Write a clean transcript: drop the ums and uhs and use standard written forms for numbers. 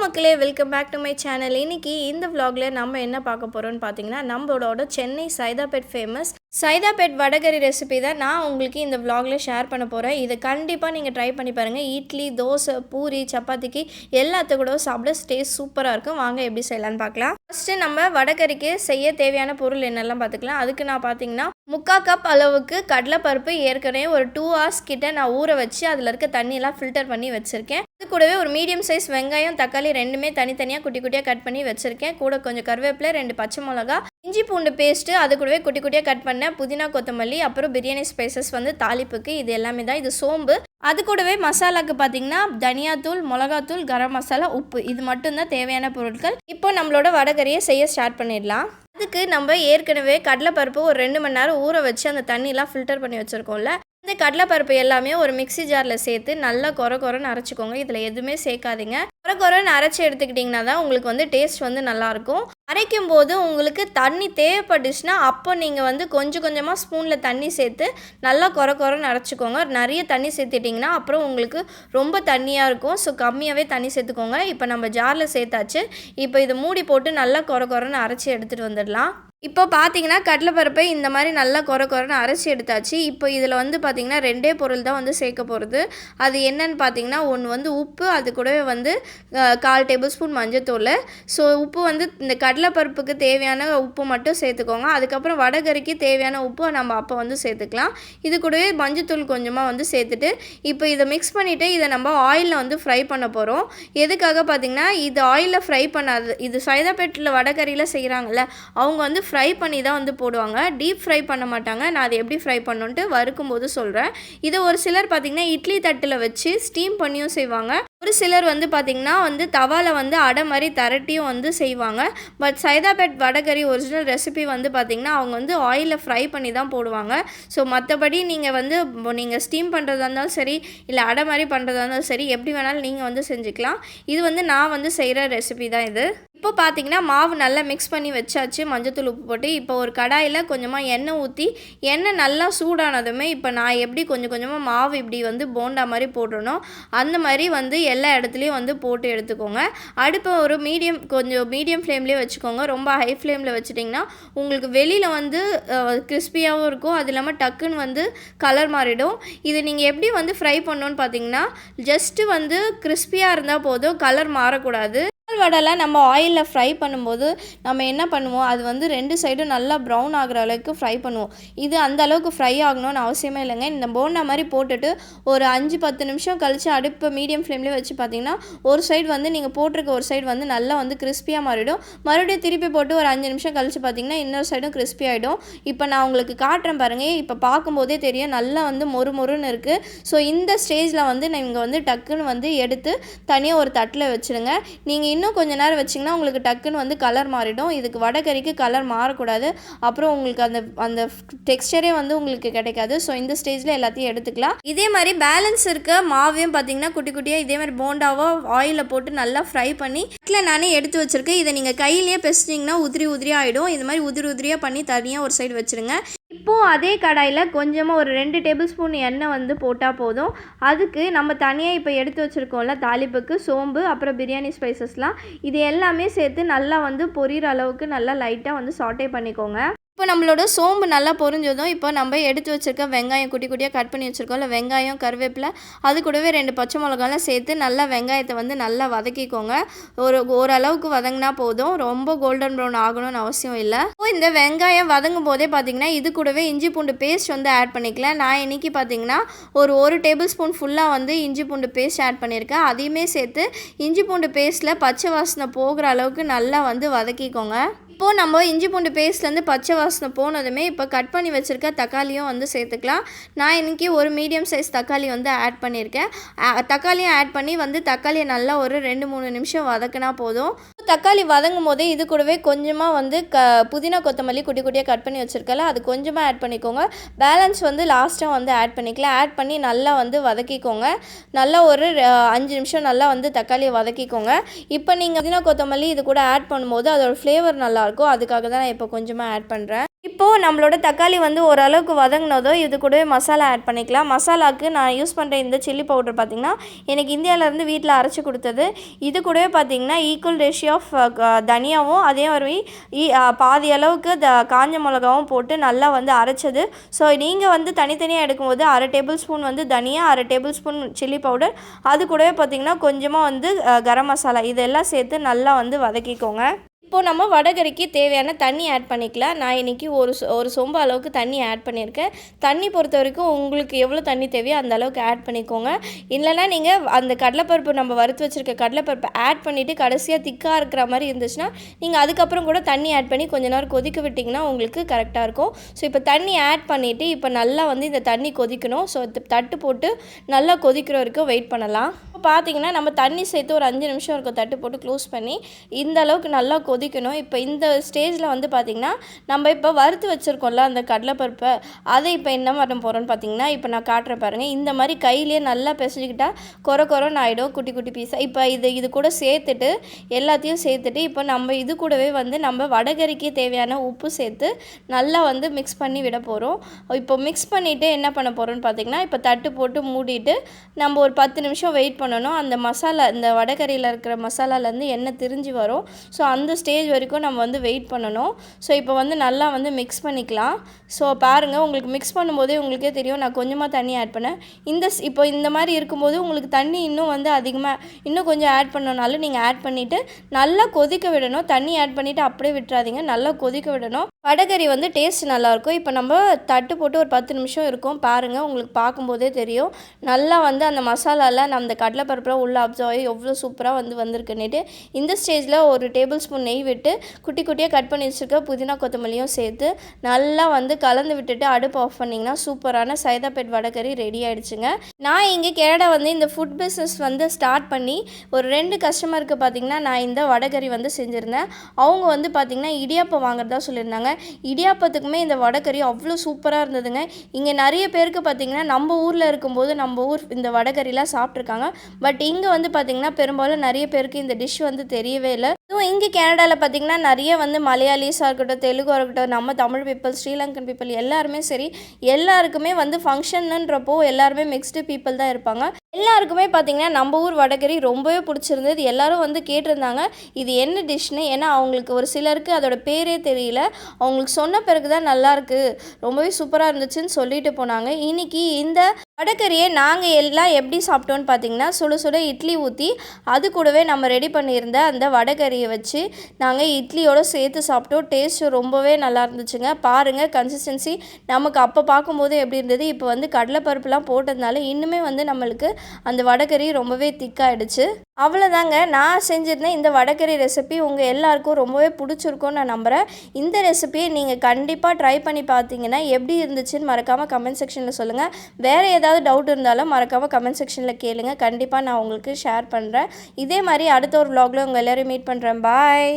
மக்களே, welcome back to my channel. இன்னைக்கு இந்த vlogல நம்ம என்ன பார்க்க போறோம்னு பார்த்தீங்கன்னா, நம்மளோட சென்னை சைதாப்பேட் ஃபேமஸ் சைதாப்பேட் வடகறி ரெசிபி தான் நான் உங்களுக்கு இந்த vlogல ஷேர் பண்ண போகிறேன். இதை கண்டிப்பாக நீங்கள் ட்ரை பண்ணி பாருங்கள். இட்லி, தோசை, பூரி, சப்பாத்திக்கு எல்லாத்து கூட சாப்பிட டேஸ்ட் சூப்பராக இருக்கும். வாங்க எப்படி செய்யலான்னு பார்க்கலாம். ஃபஸ்ட்டு நம்ம வடகறிக்கு செய்ய தேவையான பொருள் என்னெல்லாம் பார்த்துக்கலாம். அதுக்கு நான் பார்த்தீங்கன்னா 3/4 கப் அளவுக்கு கடலைப்பருப்பு ஏற்கனவே ஒரு 2 hours கிட்ட நான் ஊற வச்சு அதில் இருக்க தண்ணியெல்லாம் ஃபில்டர் பண்ணி வச்சுருக்கேன். அது கூடவே ஒரு மீடியம் சைஸ் வெங்காயம், தக்காளி ரெண்டுமே தனித்தனியாக குட்டி குட்டியாக கட் பண்ணி வச்சுருக்கேன். கூட கொஞ்சம் கருவேப்பிலை, 2 பச்சை மிளகா, இஞ்சி பூண்டு பேஸ்ட்டு, அது கூடவே குட்டி குட்டியாக கட் பண்ண புதினா, கொத்தமல்லி, அப்புறம் பிரியாணி ஸ்பைசஸ் தாளிப்புக்கு இது எல்லாமே தான். இது சோம்பு. அது கூடவே மசாலாவுக்கு பார்த்தீங்கன்னா தனியாத்தூள், மிளகாத்தூள், கரம் மசாலா, உப்பு, இது மட்டும்தான் தேவையான பொருட்கள். இப்போ நம்மளோட வடகறியை செய்ய ஸ்டார்ட் பண்ணிடலாம். அதுக்கு நம்ம ஏற்கனவே கடலைப்பருப்பு ஒரு 2 மணி நேரம் ஊற வச்சு அந்த தண்ணியெலாம் ஃபில்டர் பண்ணி வச்சுருக்கோம்ல, இந்த கடலைப்பருப்பு எல்லாமே ஒரு மிக்ஸி ஜாரில் சேர்த்து நல்லா கொரன்னு அரைச்சிக்கோங்க. இதில் எதுவுமே சேர்க்காதீங்க. கொரன்னு அரைச்சி எடுத்துக்கிட்டிங்கன்னா தான் உங்களுக்கு டேஸ்ட் நல்லாயிருக்கும். அரைக்கும் போது உங்களுக்கு தண்ணி தேவைப்பட்டுச்சுன்னா அப்போ நீங்கள் கொஞ்சம் கொஞ்சமாக ஸ்பூனில் தண்ணி சேர்த்து நல்லா கொரன்னு அரைச்சிக்கோங்க. நிறைய தண்ணி சேர்த்துட்டிங்கன்னா அப்புறம் உங்களுக்கு ரொம்ப தண்ணியாக இருக்கும். ஸோ கம்மியாகவே தண்ணி சேர்த்துக்கோங்க. இப்போ நம்ம ஜாரில் சேர்த்தாச்சு. இப்போ இதை மூடி போட்டு நல்லா கொரன்னு அரைச்சி எடுத்துகிட்டு வந்துடலாம். இப்போ பார்த்தீங்கன்னா கடலைப்பருப்பை இந்த மாதிரி நல்லா கொரன்னு அரைச்சி எடுத்தாச்சு. இப்போ இதில் பார்த்தீங்கன்னா 2 பொருள் தான் சேர்க்க போகிறது. அது என்னன்னு பார்த்தீங்கன்னா, ஒன்று உப்பு, அது கூடவே 1/4 டேபிள் ஸ்பூன் மஞ்சத்தூள். ஸோ உப்பு இந்த கடலைப்பருப்புக்கு தேவையான உப்பு மட்டும் சேர்த்துக்கோங்க. அதுக்கப்புறம் வடகறிக்கு தேவையான உப்பு நம்ம அப்போ சேர்த்துக்கலாம். இது கூடவே மஞ்சத்தூள் கொஞ்சமாக சேர்த்துட்டு இப்போ இதை மிக்ஸ் பண்ணிவிட்டு இதை நம்ம ஆயிலில் ஃப்ரை பண்ண போகிறோம். எதுக்காக பார்த்தீங்கன்னா, இது ஆயிலில் ஃப்ரை பண்ணாது. இது சைதாப்பேட்டில் வடகறியில் செய்கிறாங்கல்ல, அவங்க ஃப்ரை பண்ணி தான் போடுவாங்க. டீப் ஃப்ரை பண்ண மாட்டாங்க. நான் அதை எப்படி ஃப்ரை பண்ணணுன்ட்டு வறுக்கும்போது சொல்கிறேன். இதை ஒரு சிலர் பார்த்திங்கன்னா இட்லி தட்டில் வச்சு ஸ்டீம் பண்ணியும் செய்வாங்க. ஒரு சிலர் பார்த்திங்கன்னா தவாவில் அடை மாதிரி திரட்டியும் செய்வாங்க. But Saidapet vadacurry original recipe பார்த்திங்கன்னா அவங்க ஆயிலில் ஃப்ரை பண்ணி தான் போடுவாங்க. ஸோ மற்றபடி நீங்கள் ஸ்டீம் பண்ணுறதா இருந்தாலும் சரி, இல்லை அடை மாதிரி பண்ணுறதா இருந்தாலும் சரி, எப்படி வேணாலும் நீங்கள் செஞ்சுக்கலாம். இது நான் செய்கிற ரெசிபி தான் இது. இப்போ பார்த்தீங்கன்னா மாவு நல்லா மிக்ஸ் பண்ணி வச்சாச்சு, மஞ்சத்தூள், உப்பு போட்டு. இப்போ ஒரு கடாயில் கொஞ்சமாக எண்ணெய் ஊற்றி, எண்ணெய் நல்லா சூடானதுமே இப்போ நான் எப்படி கொஞ்சம் கொஞ்சமாக மாவு இப்படி போண்டா மாதிரி போடணும், அந்த மாதிரி எல்லா இடத்துலையும் போட்டு எடுத்துக்கோங்க. அடுப்பை ஒரு கொஞ்சம் மீடியம் ஃப்ளேம்லேயே வச்சுக்கோங்க. ரொம்ப ஹை ஃப்ளேமில் வச்சுட்டிங்கன்னா உங்களுக்கு வெளியில் கிறிஸ்பியாகவும் இருக்கும். அது இல்லாமல் டக்குன்னு கலர் மாறிடும். இது நீங்கள் எப்படி ஃப்ரை பண்ணணுன்னு பார்த்தீங்கன்னா, ஜஸ்ட்டு கிறிஸ்பியாக இருந்தால் போதும், கலர் மாறக்கூடாது. வடைலாம் நம்ம ஆயிலில் ஃப்ரை பண்ணும்போது நம்ம என்ன பண்ணுவோம், அது 2 சைடும் நல்லா ப்ரௌன் ஆகிற அளவுக்கு ஃப்ரை பண்ணுவோம். இது அந்த அளவுக்கு ஃப்ரை ஆகணும்னு அவசியமே இல்லைங்க. இந்த போண்டா மாதிரி போட்டுட்டு ஒரு 5-10 நிமிஷம் கழித்து அடுப்பு மீடியம் ஃப்ளேம்லேயே வச்சு பார்த்தீங்கன்னா, ஒரு சைடு நீங்கள் போட்டிருக்க ஒரு சைடு நல்லா கிறிஸ்பியாக மாறிடும். மறுபடியும் திருப்பி போட்டு ஒரு 5 நிமிஷம் கழித்து பார்த்தீங்கன்னா இன்னொரு சைடும் கிறிஸ்பி ஆகிடும். இப்போ நான் உங்களுக்கு காட்டுறேன் பாருங்கள். இப்போ பார்க்கும்போதே தெரியும் நல்லா மொறுன்னு இருக்குது. ஸோ இந்த ஸ்டேஜில் நீங்கள் டக்குன்னு எடுத்து தனியாக ஒரு தட்டில் வச்சுருங்க. நீங்கள் இன்னும் கொஞ்சம் நேரம் வச்சிங்கன்னா உங்களுக்கு டக்குன்னு கலர் மாறிடும். இதுக்கு வடகறிக்கு கலர் மாறக்கூடாது. அப்புறம் உங்களுக்கு அந்த டெக்ஸ்டரே உங்களுக்கு கிடைக்காது. ஸோ இந்த ஸ்டேஜில் எல்லாத்தையும் எடுத்துக்கலாம். இதே மாதிரி பேலன்ஸ் இருக்க மாவையும் பார்த்தீங்கன்னா குட்டி குட்டியாக இதே மாதிரி போண்டாவோ ஆயிலில் போட்டு நல்லா ஃப்ரை பண்ணி வீட்டில் நானே எடுத்து வச்சுருக்கேன். இதை நீங்கள் கையிலேயே பெசிட்டிங்கன்னா உதிரியாக ஆகிடும். இது மாதிரி உதிரியாக பண்ணி தனியாக ஒரு சைடு வச்சுருங்க. இப்போது அதே கடாயில் கொஞ்சமாக ஒரு 2 டேபிள் ஸ்பூன் எண்ணெய் போட்டால் போதும். அதுக்கு நம்ம தனியாக இப்போ எடுத்து வச்சுருக்கோம்ல தாளிப்புக்கு சோம்பு, அப்புறம் பிரியாணி ஸ்பைசஸ்லாம், இது எல்லாமே சேர்த்து நல்லா பொரியிற அளவுக்கு நல்லா லைட்டாக சாட்டே பண்ணிக்கோங்க. இப்போ நம்மளோட சோம்பு நல்லா பொரிஞ்சதும் இப்போ நம்ம எடுத்து வச்சுருக்க வெங்காயம் குட்டி குட்டியாக கட் பண்ணி வச்சுருக்கோம்ல, வெங்காயம், கருவேப்பிலை, அது கூடவே 2 பச்சை மிளகாலாம் சேர்த்து நல்லா வெங்காயத்தை நல்லா வதக்கிக்கோங்க. ஓரளவுக்கு வதங்கினா போதும், ரொம்ப கோல்டன் ப்ரௌன் ஆகணும்னு அவசியம் இல்லை. இந்த வெங்காயம் வதங்கும் போதே பார்த்தீங்கன்னா இது கூடவே இஞ்சி பூண்டு பேஸ்ட் ஆட் பண்ணிக்கலாம். நான் இன்றைக்கி பார்த்தீங்கன்னா ஒரு டேபிள் ஸ்பூன் ஃபுல்லாக இஞ்சி பூண்டு பேஸ்ட் ஆட் பண்ணியிருக்கேன். அதையுமே சேர்த்து இஞ்சி பூண்டு பேஸ்ட்டில் பச்சை வாசனை போகிற அளவுக்கு நல்லா வதக்கிக்கோங்க. இப்போது நம்ம இஞ்சி பூண்டு பேஸ்ட்லேருந்து பச்சை வாசனை போனதுமே இப்போ கட் பண்ணி வச்சுருக்க தக்காளியும் சேர்த்துக்கலாம். நான் இன்றைக்கி ஒரு மீடியம் சைஸ் தக்காளி ஆட் பண்ணியிருக்கேன். தக்காளியும் ஆட் பண்ணி தக்காளியை நல்லா ஒரு 2-3 நிமிஷம் வதக்கினா போதும். தக்காளி வதங்கும் போதே இது கூடவே கொஞ்சமாக புதினா, கொத்தமல்லி குட்டி குட்டியாக கட் பண்ணி வச்சுருக்கல, அது கொஞ்சமாக ஆட் பண்ணிக்கோங்க. பேலன்ஸ் லாஸ்ட்டாக ஆட் பண்ணிக்கலாம். ஆட் பண்ணி நல்லா வதக்கிக்கோங்க. நல்லா ஒரு 5 நிமிஷம் நல்லா தக்காளியை வதக்கிக்கோங்க. இப்போ நீங்கள் புதினா, கொத்தமல்லி இது கூட ஆட் பண்ணும்போது அதோட ஃப்ளேவர் நல்லாயிருக்கும். அதுக்காக தான் நான் இப்போ கொஞ்சமாக ஆட் பண்ணுறேன். இப்போ இப்போது நம்மளோட தக்காளி வந்து ஓரளவுக்கு வதங்கினதோ இது கூடவே மசாலா ஆட் பண்ணிக்கலாம். மசாலாவுக்கு நான் யூஸ் பண்ணுற இந்த சில்லி பவுடர் பார்த்திங்கன்னா எனக்கு இந்தியாவிலேருந்து வீட்டில் அரைச்சி கொடுத்தது. இது கூடவே பார்த்திங்கன்னா ஈக்குவல் ரேஷியோ ஆஃப் தனியாவும் அதே மாதிரி பாதி அளவுக்கு காஞ்ச மிளகாவும் போட்டு நல்லா வந்து அரைச்சது. ஸோ நீங்கள் வந்து தனித்தனியாக எடுக்கும்போது 1/2 டேபிள் ஸ்பூன் வந்து தனியா, 1/2 டேபிள் ஸ்பூன் சில்லி பவுடர், அது கூடவே பார்த்திங்கன்னா கொஞ்சமாக வந்து கரம் மசாலா இதெல்லாம் சேர்த்து நல்லா வந்து வதக்கிக்கோங்க. இப்போது நம்ம வடகறிக்கு தேவையான தண்ணி ஆட் பண்ணிக்கலாம். நான் இன்றைக்கி ஒரு சொம்பு அளவுக்கு தண்ணி ஆட் பண்ணியிருக்கேன். தண்ணி பொறுத்த வரைக்கும் உங்களுக்கு எவ்வளோ தண்ணி தேவையோ அந்த அளவுக்கு ஆட் பண்ணிக்கோங்க. இல்லைனா நீங்கள் அந்த கடலைப்பருப்பு நம்ம வறுத்து வச்சுருக்க கடலைப்பருப்பை ஆட் பண்ணிவிட்டு கடைசியாக திக்காக இருக்கிற மாதிரி இருந்துச்சுன்னா நீங்கள் அதுக்கப்புறம் கூட தண்ணி ஆட் பண்ணி கொஞ்ச நேரம் கொதிக்க விட்டிங்கன்னா உங்களுக்கு கரெக்டாக இருக்கும். ஸோ இப்போ தண்ணி ஆட் பண்ணிவிட்டு இப்போ நல்லா வந்து இந்த தண்ணி கொதிக்கணும். ஸோ தட்டு போட்டு நல்லா கொதிக்கிற வரைக்கும் வெயிட் பண்ணலாம். இப்போ பார்த்தீங்கன்னா நம்ம தண்ணி சேர்த்து ஒரு 5 நிமிஷம் இருக்கும் தட்டு போட்டு க்ளோஸ் பண்ணி இந்த அளவுக்கு நல்லா கொதிக்கணும். இப்போ இந்த ஸ்டேஜில் வந்து பார்த்திங்கன்னா நம்ம இப்போ வறுத்து வச்சுருக்கோம்ல அந்த கடலைப்பருப்பை அதை இப்போ என்ன பண்ண போகிறோன்னு பார்த்திங்கன்னா இப்போ நான் காட்டுறேன் பாருங்கள். இந்த மாதிரி கையிலேயே நல்லா பிசைஞ்சிக்கிட்டால் கொரன்னு ஆகிடும் குட்டி குட்டி பீஸாக. இப்போ இது கூட சேர்த்துட்டு எல்லாத்தையும் சேர்த்துட்டு இப்போ நம்ம இது கூடவே வந்து நம்ம வடகறிக்கு தேவையான உப்பு சேர்த்து நல்லா வந்து மிக்ஸ் பண்ணி விட போகிறோம். இப்போ மிக்ஸ் பண்ணிவிட்டு என்ன பண்ண போகிறோன்னு பார்த்திங்கன்னா இப்போ தட்டு போட்டு மூடிட்டு நம்ம ஒரு 10 நிமிஷம் வெயிட் பண்ணணும். அந்த மசாலா இந்த வடகறியில் இருக்கிற மசாலாலேருந்து எண்ணெய் திரிஞ்சு வரும். ஸோ அந்த ஸ்டேஜ் வரைக்கும் நம்ம வந்து வெயிட் பண்ணணும். ஸோ இப்போ வந்து நல்லா வந்து மிக்ஸ் பண்ணிக்கலாம். ஸோ பாருங்கள் உங்களுக்கு மிக்ஸ் பண்ணும்போதே உங்களுக்கே தெரியும் நான் கொஞ்சமாக தண்ணி ஆட் பண்ணேன். இப்போ இந்த மாதிரி இருக்கும்போது உங்களுக்கு தண்ணி இன்னும் வந்து அதிகமாக இன்னும் கொஞ்சம் ஆட் பண்ணனாலும் நீங்கள் ஆட் பண்ணிவிட்டு நல்லா கொதிக்க விடணும். தண்ணி ஆட் பண்ணிவிட்டு அப்படியே விட்டுறாதீங்க, நல்லா கொதிக்க விடணும். வடகறி வந்து டேஸ்ட் நல்லாயிருக்கும். இப்போ நம்ம தட்டு போட்டு ஒரு 10 நிமிஷம் இருக்கும். பாருங்கள் உங்களுக்கு பார்க்கும்போதே தெரியும் நல்லா வந்து அந்த மசாலாவில் நம்ம அந்த கடலைப்பருப்பில் உள்ள அப்சர்வ் ஆகி எவ்வளோ சூப்பராக வந்து வந்திருக்குன்னுட்டு. இந்த ஸ்டேஜில் ஒரு டேபிள் ஸ்பூன் நெய் விட்டு குட்டி குட்டியாக கட் பண்ணி வச்சுருக்க புதினா கொத்தமல்லியும் சேர்த்து நல்லா வந்து கலந்து விட்டுட்டு அடுப்பு ஆஃப் பண்ணிங்கன்னா சூப்பரான சைதாப்பேட் வடகறி ரெடி ஆகிடுச்சுங்க. நான் இங்கே கேரளா வந்து இந்த ஃபுட் பிஸ்னஸ் வந்து ஸ்டார்ட் பண்ணி ஒரு 2 கஸ்டமருக்கு பார்த்திங்கன்னா நான் இந்த வடகறி வந்து செஞ்சுருந்தேன். அவங்க வந்து பார்த்திங்கன்னா இடியாப்பம் வாங்குறதா சொல்லியிருந்தாங்க. இடியாப்பத்துக்குமே இந்த வடகறி அவ்வளோ சூப்பராக இருந்ததுங்க. இங்கே நிறைய பேருக்கு பார்த்திங்கன்னா நம்ம ஊரில் இருக்கும்போது நம்ம ஊர் இந்த வடகறிலாம் சாப்பிட்ருக்காங்க. பட் இங்கே வந்து பார்த்திங்கன்னா பெரும்பாலும் நிறைய பேருக்கு இந்த டிஷ் வந்து தெரியவே இல்லை. இதுவும் இங்கே கேனடாவில் பார்த்திங்கன்னா நிறைய வந்து மலையாளிஸாக இருக்கட்டும், தெலுங்காக இருக்கட்டும், நம்ம தமிழ் பீப்புள், ஸ்ரீலங்கன் பீப்புள் எல்லாருமே சரி எல்லாருக்குமே வந்து ஃபங்க்ஷன்ன்றப்போ எல்லாருமே மிக்ஸ்டு பீப்புள் தான் இருப்பாங்க. எல்லாருக்குமே பார்த்திங்கன்னா நம்ம ஊர் வடகறி ரொம்பவே பிடிச்சிருந்தது. எல்லோரும் வந்து கேட்டிருந்தாங்க இது என்ன டிஷ்னு. ஏன்னா அவங்களுக்கு ஒரு சிலருக்கு அதோட பேரே தெரியல. அவங்களுக்கு சொன்ன பிறகு தான் நல்லாயிருக்கு ரொம்பவே சூப்பராக இருந்துச்சுன்னு சொல்லிட்டு போனாங்க. இன்றைக்கி இந்த வடகறியை நாங்கள் எல்லாம் எப்படி சாப்பிட்டோன்னு பார்த்திங்கன்னா சுட சுட இட்லி ஊற்றி அது கூடவே நம்ம ரெடி பண்ணியிருந்த அந்த வடகறியை வச்சு நாங்கள் இட்லியோடு சேர்த்து சாப்பிட்டோம். டேஸ்ட்டு ரொம்பவே நல்லா இருந்துச்சுங்க. பாருங்கள் கன்சிஸ்டன்சி நமக்கு அப்போ பார்க்கும்போது எப்படி இருந்தது, இப்போ வந்து கடலைப்பருப்புலாம் போட்டதுனால இன்னுமே வந்து நம்மளுக்கு அந்த வடகறி ரொம்பவே திக்காகிடுச்சு. அவ்வளோதாங்க நான் செஞ்சுருந்தேன் இந்த வடகறி ரெசிபி உங்கள் எல்லாருக்கும் ரொம்பவே பிடிச்சிருக்கும்னு நான் நம்புகிறேன். இந்த ரெசிபியை நீங்கள் கண்டிப்பாக ட்ரை பண்ணி பார்த்தீங்கன்னா எப்படி இருந்துச்சுன்னு மறக்காமல் கமெண்ட் செக்ஷனில் சொல்லுங்கள். வேறு ஏதாவது டவுட் இருந்தாலும் மறக்காமல் கமெண்ட் செக்ஷனில் கேளுங்க. கண்டிப்பாக நான் உங்களுக்கு ஷேர் பண்ணுறேன். இதே மாதிரி அடுத்த ஒரு vlogல உங்கள் எல்லோரையும் மீட் பண்ணுறேன். பாய்.